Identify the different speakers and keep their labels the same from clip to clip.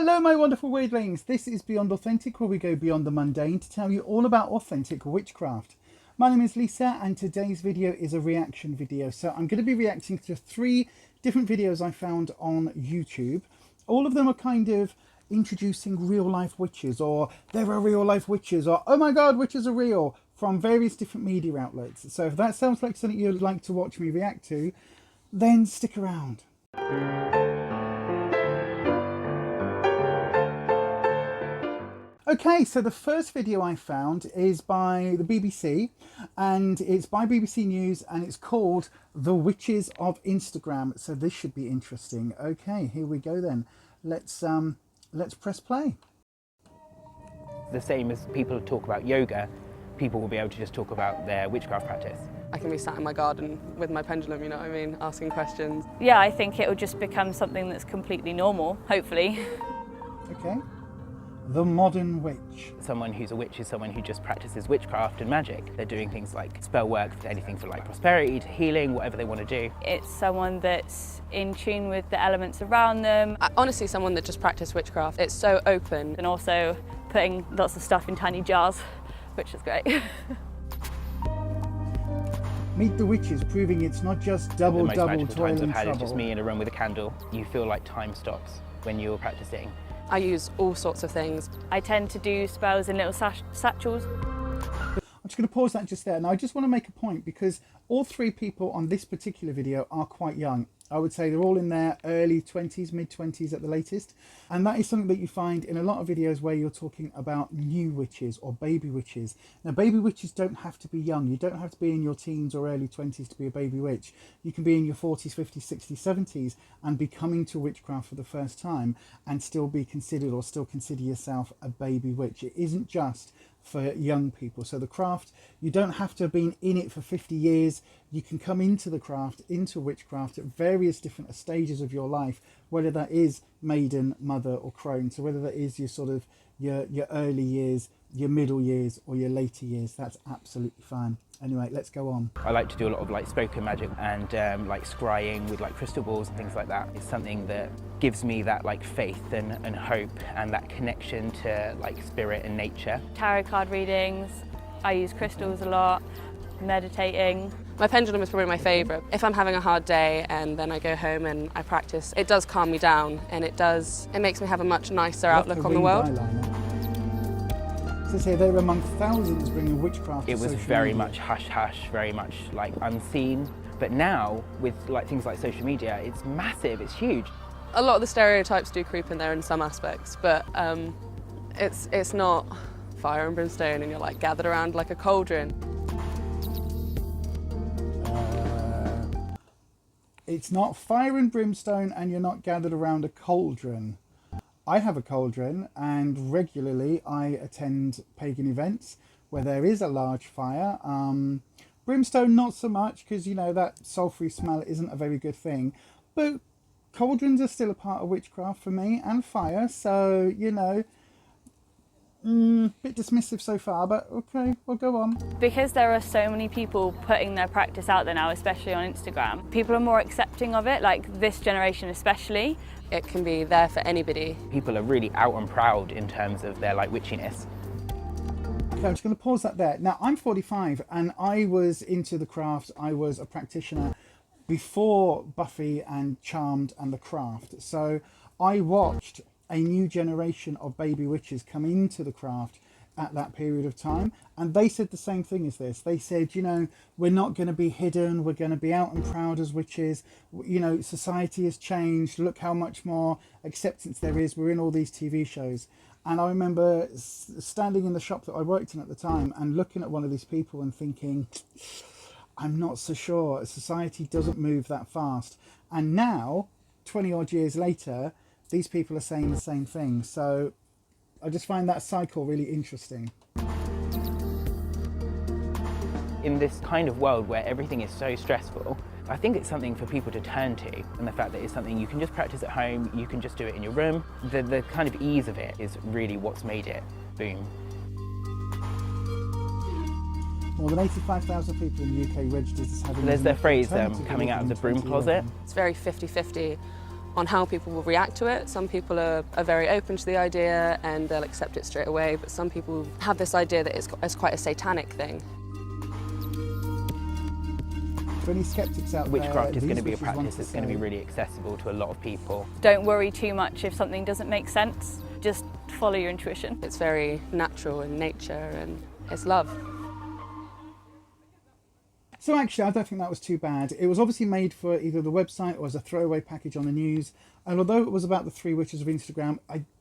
Speaker 1: Hello my wonderful weirdlings, this is Beyond Authentic, where we go beyond the mundane to tell you all about authentic witchcraft. My name is Lisa and today's video is a reaction video. So I'm going to be reacting to 3 different videos I found on YouTube. All of them are kind of introducing real life witches, or there are real life witches, or oh my god, witches are real, from various different media outlets. So if that sounds like something you'd like to watch me react to, then stick around. Okay, so the first video I found is by the BBC, and it's by BBC News, and it's called The Witches of Instagram. So this should be interesting. Okay, here we go then. Let's press play.
Speaker 2: The same as people talk about yoga, people will be able to just talk about their witchcraft practice.
Speaker 3: I can be sat in my garden with my pendulum, you know what I mean, asking questions.
Speaker 4: Yeah, I think it will just become something that's completely normal, hopefully.
Speaker 1: Okay. The modern witch.
Speaker 2: Someone who's a witch is someone who just practices witchcraft and magic. They're doing things like spell work, anything for like prosperity, to healing, whatever they want to do.
Speaker 4: It's someone that's in tune with the elements around them.
Speaker 3: Honestly, someone that just practiced witchcraft. It's so open.
Speaker 4: And also putting lots of stuff in tiny jars, which is great.
Speaker 1: Meet the witches, proving it's not just double
Speaker 2: The most magical
Speaker 1: toil
Speaker 2: times I've
Speaker 1: and
Speaker 2: had is
Speaker 1: trouble.
Speaker 2: just me in a room with a candle. You feel like time stops when you're practicing.
Speaker 3: I use all sorts of things.
Speaker 4: I tend to do spells in little satchels.
Speaker 1: I'm just going to pause that just there. Now I just want to make a point, because all 3 people on this particular video are quite young. I would say they're all in their early 20s, mid 20s at the latest. And that is something that you find in a lot of videos where you're talking about new witches or baby witches. Now baby witches don't have to be young. You don't have to be in your teens or early 20s to be a baby witch. You can be in your 40s, 50s, 60s, 70s and be coming to witchcraft for the first time and still be considered, or still consider yourself, a baby witch. It isn't just for young people. So the craft, you don't have to have been in it for 50 years. You can come into the craft, into witchcraft at various different stages of your life, whether that is maiden, mother or crone. So whether that is your sort of your early years, your middle years or your later years, that's absolutely fine. Anyway, let's go on.
Speaker 2: I like to do a lot of like spoken magic and like scrying with like crystal balls and things like that. It's something that gives me that like faith and hope and that connection to like spirit and nature.
Speaker 4: Tarot card readings, I use crystals a lot, meditating.
Speaker 3: My pendulum is probably my favourite. If I'm having a hard day and then I go home and I practice, it does calm me down, and it makes me have a much nicer outlook on the world.
Speaker 1: So say they're among thousands bringing witchcraft to
Speaker 2: It was
Speaker 1: social
Speaker 2: very
Speaker 1: media.
Speaker 2: much hush hush, very much like unseen. But now with like things like social media, it's massive, it's huge.
Speaker 3: A lot of the stereotypes do creep in there in some aspects, but it's not fire and brimstone and you're like gathered around like a cauldron.
Speaker 1: It's not fire and brimstone and you're not gathered around a cauldron. I have a cauldron, and regularly I attend pagan events where there is a large fire. Brimstone not so much, because you know that sulphury smell isn't a very good thing, but cauldrons are still a part of witchcraft for me, and fire, so you know, bit dismissive so far, but okay, we'll go on.
Speaker 4: Because there are so many people putting their practice out there now, especially on Instagram, people are more accepting of it, like this generation especially.
Speaker 3: It can be there for anybody.
Speaker 2: People are really out and proud in terms of their like witchiness.
Speaker 1: Okay, I'm just going to pause that there. Now I'm 45 and I was into the craft. I was a practitioner before Buffy and Charmed and the craft. So I watched a new generation of baby witches come into the craft at that period of time, and they said the same thing as this. They said, you know, we're not going to be hidden, we're going to be out and proud as witches. You know, society has changed, look how much more acceptance there is, we're in all these TV shows. And I remember standing in the shop that I worked in at the time and looking at one of these people and thinking, I'm not so sure, society doesn't move that fast. And now, 20 odd years later, these people are saying the same thing. So I just find that cycle really interesting.
Speaker 2: In this kind of world where everything is so stressful, I think it's something for people to turn to, and the fact that it's something you can just practice at home, you can just do it in your room. The kind of ease of it is really what's made it boom.
Speaker 1: More than 85,000 people in the UK registered as having...
Speaker 2: There's their phrase,
Speaker 1: alternative
Speaker 2: coming out of the
Speaker 1: religion
Speaker 2: broom
Speaker 1: in
Speaker 2: closet.
Speaker 1: 2011.
Speaker 3: It's very 50-50. on how people will react to it. Some people are very open to the idea and they'll accept it straight away, but some people have this idea that it's quite a satanic thing.
Speaker 1: For any skeptics out there,
Speaker 2: Witchcraft is going to be a
Speaker 1: these witches want
Speaker 2: practice that's going to be really accessible to a lot of people.
Speaker 4: Don't worry too much if something doesn't make sense. Just follow your intuition.
Speaker 3: It's very natural in nature and it's love.
Speaker 1: So actually, I don't think that was too bad. It was obviously made for either the website or as a throwaway package on the news. And although it was about the three witches of Instagram,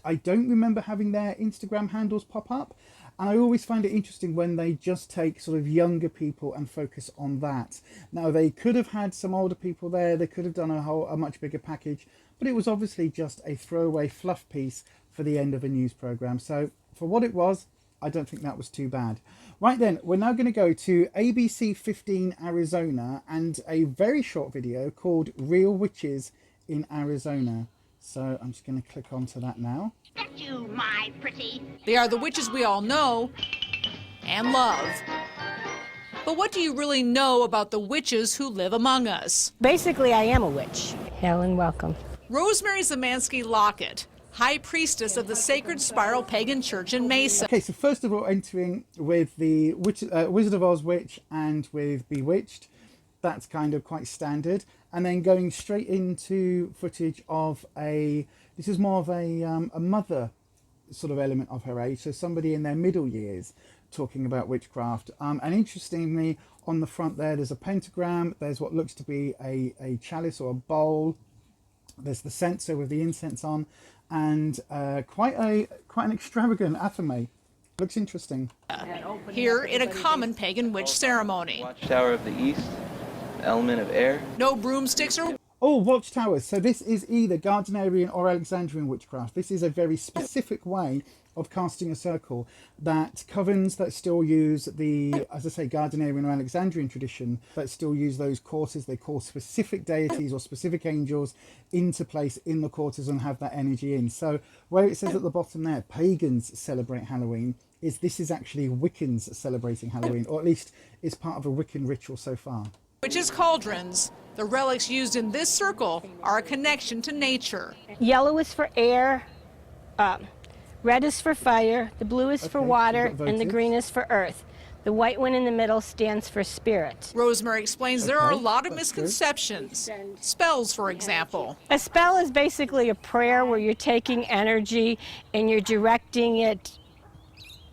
Speaker 1: I don't remember having their Instagram handles pop up. And I always find it interesting when they just take sort of younger people and focus on that. Now, they could have had some older people there. They could have done a much bigger package. But it was obviously just a throwaway fluff piece for the end of a news programme. So for what it was, I don't think that was too bad. Right then, we're now going to go to ABC 15 Arizona and a very short video called Real Witches in Arizona. So I'm just going to click onto that now.
Speaker 5: That's you, my pretty.
Speaker 6: They are the witches we all know and love. But what do you really know about the witches who live among us?
Speaker 7: Basically, I am a witch. Helen, welcome.
Speaker 6: Rosemary Zemansky Lockett, High Priestess of the Sacred Spiral Pagan Church in Mesa.
Speaker 1: Okay, so first of all, entering with the Wizard of Oz Witch and with Bewitched. That's kind of quite standard. And then going straight into footage of this is more of a mother sort of element of her age. So somebody in their middle years talking about witchcraft. And interestingly, on the front there's a pentagram. There's what looks to be a chalice or a bowl. There's the censer with the incense on. And quite an extravagant athame. Looks interesting.
Speaker 6: Here in a common pagan witch ceremony.
Speaker 8: Watchtower of the East, element of air.
Speaker 6: No broomsticks or...
Speaker 1: Oh, watchtowers. So this is either Gardnerian or Alexandrian witchcraft. This is a very specific way of casting a circle that covens that still use the, as I say, Gardnerian or Alexandrian tradition that still use those quarters. They call specific deities or specific angels into place in the quarters and have that energy in. So where it says at the bottom there, pagans celebrate Halloween, this is actually Wiccans celebrating Halloween, or at least it's part of a Wiccan ritual so far.
Speaker 6: Witches' cauldrons. The relics used in this circle are a connection to nature.
Speaker 7: Yellow is for air, red is for fire, the blue is for water, and the green is for earth. The white one in the middle stands for spirit.
Speaker 6: Rosemary explains there are a lot of misconceptions. Spells, for example.
Speaker 7: A spell is basically a prayer where you're taking energy and you're directing it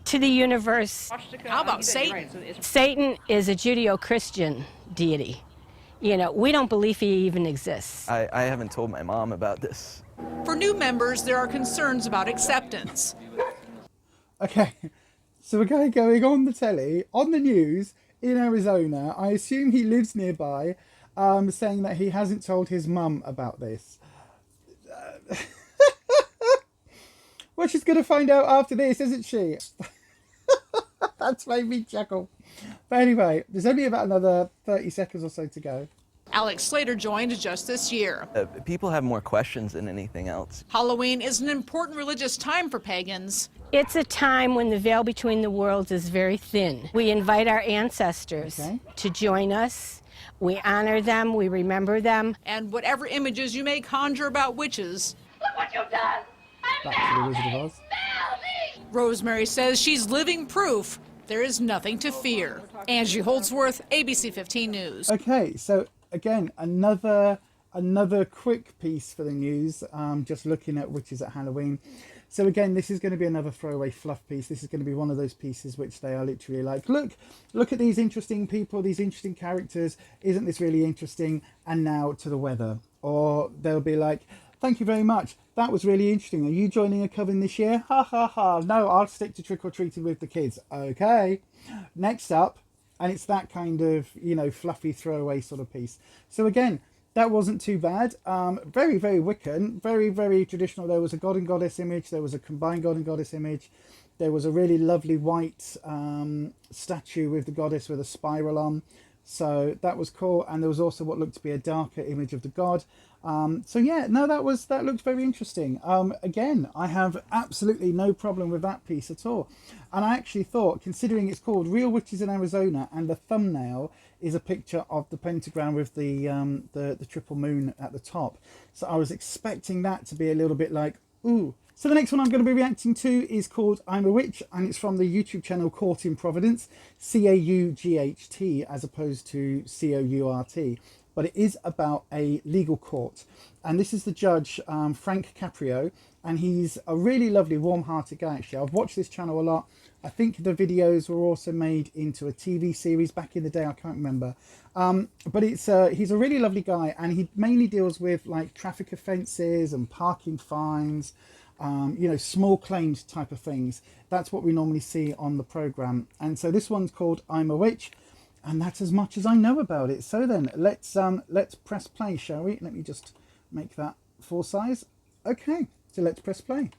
Speaker 7: to the universe.
Speaker 6: How about Satan?
Speaker 7: Satan is a Judeo-Christian deity. You know, we don't believe he even exists.
Speaker 8: I haven't told my mom about this.
Speaker 6: For new members, there are concerns about acceptance.
Speaker 1: Okay, so a guy going on the telly, on the news, in Arizona, I assume he lives nearby, saying that he hasn't told his mum about this. Well, she's going to find out after this, isn't she? That's made me chuckle. But anyway, there's only about another 30 seconds or so to go.
Speaker 6: Alex Slater joined just this year.
Speaker 8: People have more questions than anything else.
Speaker 6: Halloween is an important religious time for pagans.
Speaker 7: It's a time when the veil between the worlds is very thin. We invite our ancestors to join us. We honor them, we remember them.
Speaker 6: And whatever images you may conjure about witches,
Speaker 5: Look what you've done!
Speaker 1: Back to the Wizard of Oz.
Speaker 6: Rosemary says she's living proof there is nothing to fear. Angie Holdsworth, ABC 15 News.
Speaker 1: Okay, so again, another quick piece for the news, just looking at witches at Halloween. So again, this is going to be another throwaway fluff piece. This is going to be one of those pieces which they are literally like, look at these interesting people, these interesting characters. Isn't this really interesting? And now to the weather. Or they'll be like, thank you very much. That was really interesting. Are you joining a coven this year? Ha ha ha. No, I'll stick to trick-or-treating with the kids. Okay. Next up, and it's that kind of, you know, fluffy throwaway sort of piece. So again, that wasn't too bad. Very, very Wiccan. Very, very traditional. There was a god and goddess image. There was a combined god and goddess image. There was a really lovely white statue with the goddess with a spiral on. So that was cool. And there was also what looked to be a darker image of the god. So yeah, no, that looked very interesting. Again, I have absolutely no problem with that piece at all. And I actually thought, considering it's called Real Witches in Arizona and the thumbnail is a picture of the pentagram with the triple moon at the top. So I was expecting that to be a little bit like, ooh. So the next one I'm going to be reacting to is called I'm a Witch, and it's from the YouTube channel Court in Providence, CAUGHT as opposed to COURT. But it is about a legal court. And this is the judge, Frank Caprio, and he's a really lovely, warm-hearted guy, actually. I've watched this channel a lot. I think the videos were also made into a TV series back in the day, I can't remember. But he's a really lovely guy, and he mainly deals with like traffic offences and parking fines, you know, small claims type of things. That's what we normally see on the programme. And so this one's called I'm a Witch, and that's as much as I know about it. So then let's press play, shall we? Let me just make that full size. Okay, so let's press play.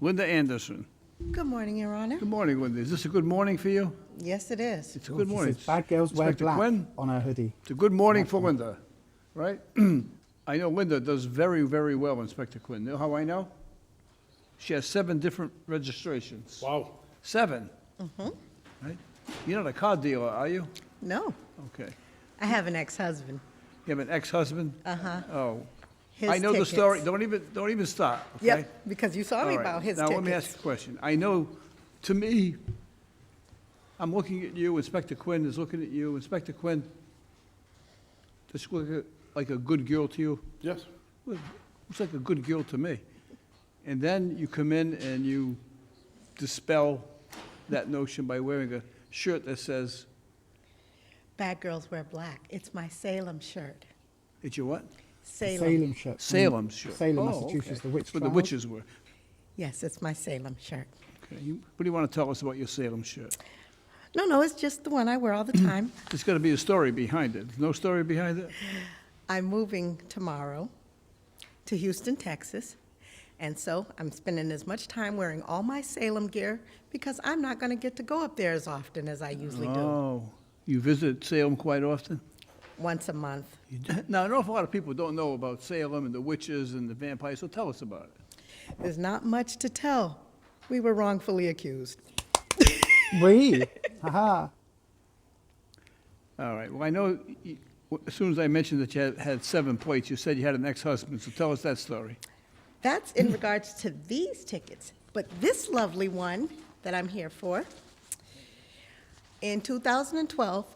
Speaker 9: Linda Anderson.
Speaker 10: Good morning, Your Honor.
Speaker 9: Good morning, Linda. Is this a good morning for you?
Speaker 10: Yes, it is.
Speaker 9: It's a good morning.
Speaker 1: Bad girls wear
Speaker 9: Inspector
Speaker 1: black
Speaker 9: Quinn?
Speaker 1: on her hoodie.
Speaker 9: It's a good morning for Linda, right? I know Linda does very, very well, Inspector Quinn. You know how I know? She has 7 different registrations.
Speaker 11: Wow.
Speaker 9: 7.
Speaker 10: Mm-hmm.
Speaker 9: Right? You're not a car dealer, are you?
Speaker 10: No,
Speaker 9: Okay.
Speaker 10: I have an ex-husband.
Speaker 9: You have an ex-husband?
Speaker 10: Uh-huh.
Speaker 9: Oh.
Speaker 10: His
Speaker 9: I know
Speaker 10: tickets.
Speaker 9: the story. Don't even start, okay?
Speaker 10: Yep, because you saw me
Speaker 9: All right.
Speaker 10: about his
Speaker 9: Now,
Speaker 10: tickets.
Speaker 9: let me ask you a question. I know, to me, I'm looking at you, Inspector Quinn is looking at you. Inspector Quinn, does she look like a good girl to you?
Speaker 11: Yes.
Speaker 9: Looks like a good girl to me. And then you come in and you dispel that notion by wearing a shirt that says,
Speaker 10: Bad girls wear black. It's my Salem shirt.
Speaker 9: it's your what?
Speaker 1: Salem shirt.
Speaker 9: Salem shirt.
Speaker 1: Salem,
Speaker 9: Oh,
Speaker 1: Massachusetts,
Speaker 9: okay.
Speaker 1: the witch
Speaker 9: That's where the
Speaker 1: trials.
Speaker 9: witches were.
Speaker 10: Yes, it's my Salem shirt.
Speaker 9: Okay. What do you want to tell us about your Salem shirt?
Speaker 10: No, it's just the one I wear all the time.
Speaker 9: There's got to be a story behind it. There's no story behind it?
Speaker 10: I'm moving tomorrow to Houston, Texas. And so I'm spending as much time wearing all my Salem gear because I'm not going to get to go up there as often as I usually do.
Speaker 9: Oh, you visit Salem quite often?
Speaker 10: Once a month.
Speaker 9: Now, an awful lot of people don't know about Salem and the witches and the vampires, so tell us about it.
Speaker 10: There's not much to tell. We were wrongfully accused.
Speaker 1: Haha.
Speaker 9: All right, well, I know, as soon as I mentioned that you had 7 plates, you said you had an ex-husband, so tell us that story.
Speaker 10: That's in regards to these tickets. But this lovely one that I'm here for, in 2012,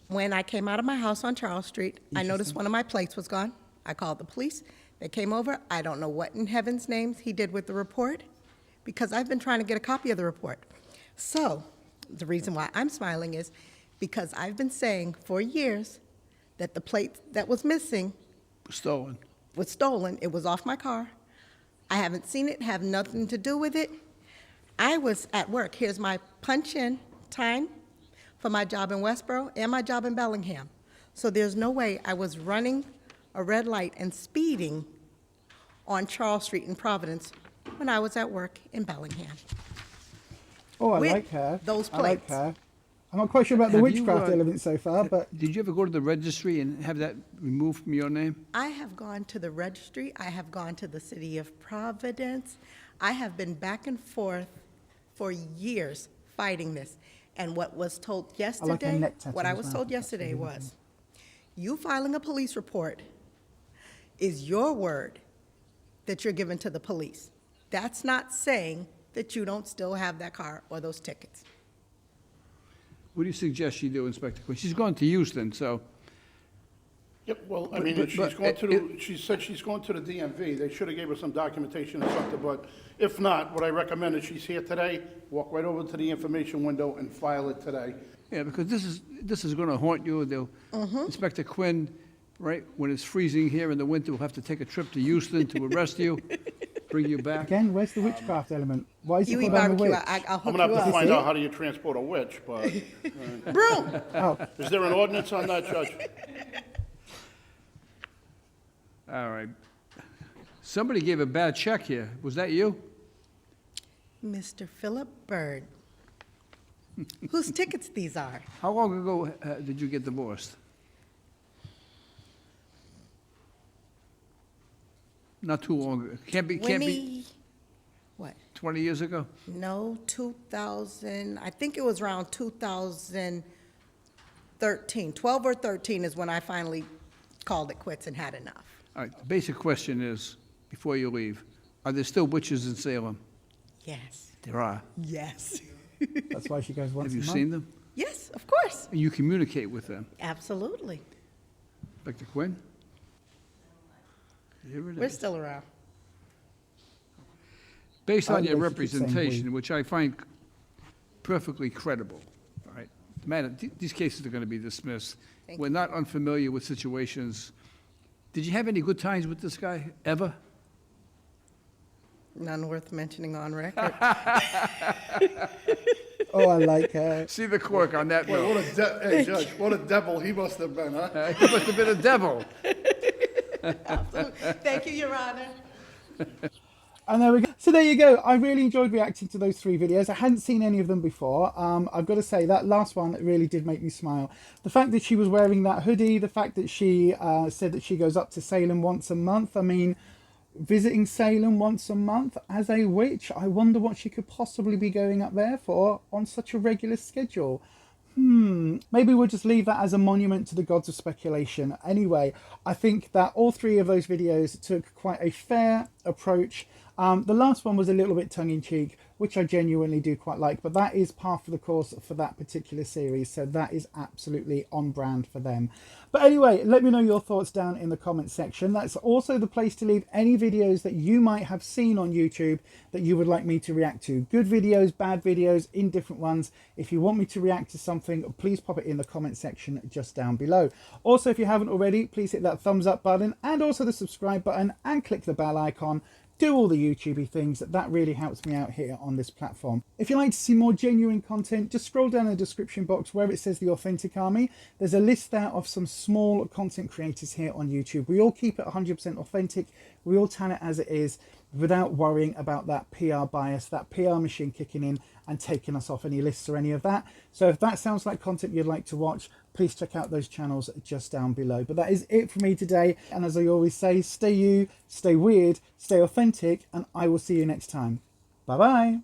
Speaker 10: when I came out of my house on Charles Street, I noticed one of my plates was gone. I called the police. They came over. I don't know what in heaven's name he did with the report, because I've been trying to get a copy of the report. So the reason why I'm smiling is because I've been saying for years that the plate that was missing
Speaker 9: Stolen.
Speaker 10: was stolen. It was off my car. I haven't seen it, have nothing to do with it. I was at work. Here's my punch-in time for my job in Westboro and my job in Bellingham. So there's no way I was running a red light and speeding on Charles Street in Providence when I was at work in Bellingham.
Speaker 1: Oh, I
Speaker 10: With
Speaker 1: like her.
Speaker 10: those
Speaker 1: I like
Speaker 10: plates.
Speaker 1: her. I'm not quite sure about the
Speaker 9: Have you,
Speaker 1: witchcraft element so far, but
Speaker 9: Did you ever go to the registry and have that removed from your name?
Speaker 10: I have gone to the registry. I have gone to the city of Providence. I have been back and forth for years fighting this. And what was told yesterday,
Speaker 1: neck tattoo
Speaker 10: what I
Speaker 1: as
Speaker 10: was
Speaker 1: well.
Speaker 10: told
Speaker 1: That's
Speaker 10: yesterday
Speaker 1: really
Speaker 10: was, you filing a police report is your word that you're giving to the police. That's not saying that you don't still have that car or those tickets.
Speaker 9: What do you suggest she do, Inspector Quinn? She's going to Houston, so,
Speaker 11: Yep, well, I mean,
Speaker 9: But-
Speaker 11: she's
Speaker 9: but
Speaker 11: going to,
Speaker 9: it-
Speaker 11: she said she's going to the DMV. They should have gave her some documentation or something, but if not, what I recommend is she's here today, walk right over to the information window and file it today.
Speaker 9: yeah, because this is going to haunt you. They'll, Inspector Quinn, right, when it's freezing here in the winter, will have to take a trip to Houston to arrest you, bring you back.
Speaker 1: again, where's the witchcraft element? Why is it
Speaker 10: You eat
Speaker 1: called I'm a
Speaker 10: barbecue,
Speaker 1: witch?
Speaker 10: I'll
Speaker 11: I'm
Speaker 10: hook
Speaker 11: gonna
Speaker 10: you
Speaker 11: have to
Speaker 10: up.
Speaker 11: find out how do you transport a witch, but,
Speaker 10: Broom!
Speaker 11: is there an ordinance on that, Judge?
Speaker 9: All right. Somebody gave a bad check here. Was that you?
Speaker 10: Mr. Philip Byrd, whose tickets these are.
Speaker 9: How long ago did you get divorced? Not too long ago. Can't be
Speaker 10: What?
Speaker 9: 20 years ago?
Speaker 10: No, 2000, I think it was around 2013. 12 or 13 is when I finally called it quits and had enough.
Speaker 9: All right, the basic question is, before you leave, are there still witches in Salem?
Speaker 10: Yes.
Speaker 9: There are.
Speaker 10: Yes.
Speaker 1: That's why she goes once
Speaker 9: Have
Speaker 1: a
Speaker 9: you
Speaker 1: month.
Speaker 9: seen them?
Speaker 10: Yes, of course.
Speaker 9: And you communicate with them?
Speaker 10: Absolutely.
Speaker 9: Inspector Quinn? Here it
Speaker 10: We're
Speaker 9: is.
Speaker 10: still around.
Speaker 9: Based
Speaker 1: I
Speaker 9: on your
Speaker 1: would keep saying
Speaker 9: representation, which I find perfectly credible, all right? Madam, these cases are going to be dismissed.
Speaker 10: Thank
Speaker 9: We're not unfamiliar with situations. Did you have any good times with this guy, ever?
Speaker 10: None worth mentioning on record.
Speaker 1: Oh, I like her.
Speaker 9: See the cork on that
Speaker 11: Boy,
Speaker 9: note.
Speaker 11: hey, Judge, what a devil he must have been, huh?
Speaker 9: He must have been a devil.
Speaker 10: Absolutely. Thank you, Your Honor.
Speaker 1: And there we go. So there you go. I really enjoyed reacting to those 3 videos. I hadn't seen any of them before. I've got to say that last one really did make me smile. The fact that she was wearing that hoodie, the fact that she said that she goes up to Salem once a month. I mean, visiting Salem once a month as a witch, I wonder what she could possibly be going up there for on such a regular schedule. Maybe we'll just leave that as a monument to the gods of speculation. Anyway, I think that all 3 of those videos took quite a fair approach. The last one was a little bit tongue-in-cheek, which I genuinely do quite like, but that is par for the course for that particular series, so that is absolutely on brand for them. But anyway, let me know your thoughts down in the comment section. That's also the place to leave any videos that you might have seen on YouTube that you would like me to react to. Good videos, bad videos, indifferent ones. If you want me to react to something, please pop it in the comment section just down below. Also, if you haven't already, please hit that thumbs up button and also the subscribe button and click the bell icon. Do all the YouTubey things. That really helps me out here on this platform. If you'd like to see more genuine content, just scroll down the description box where it says The Authentic Army. There's a list there of some small content creators here on YouTube. We all keep it 100% authentic. We all tell it as it is without worrying about that PR bias, that PR machine kicking in and taking us off any lists or any of that. So if that sounds like content you'd like to watch, please check out those channels just down below. But that is it for me today. And as I always say, stay you, stay weird, stay authentic, and I will see you next time. Bye-bye.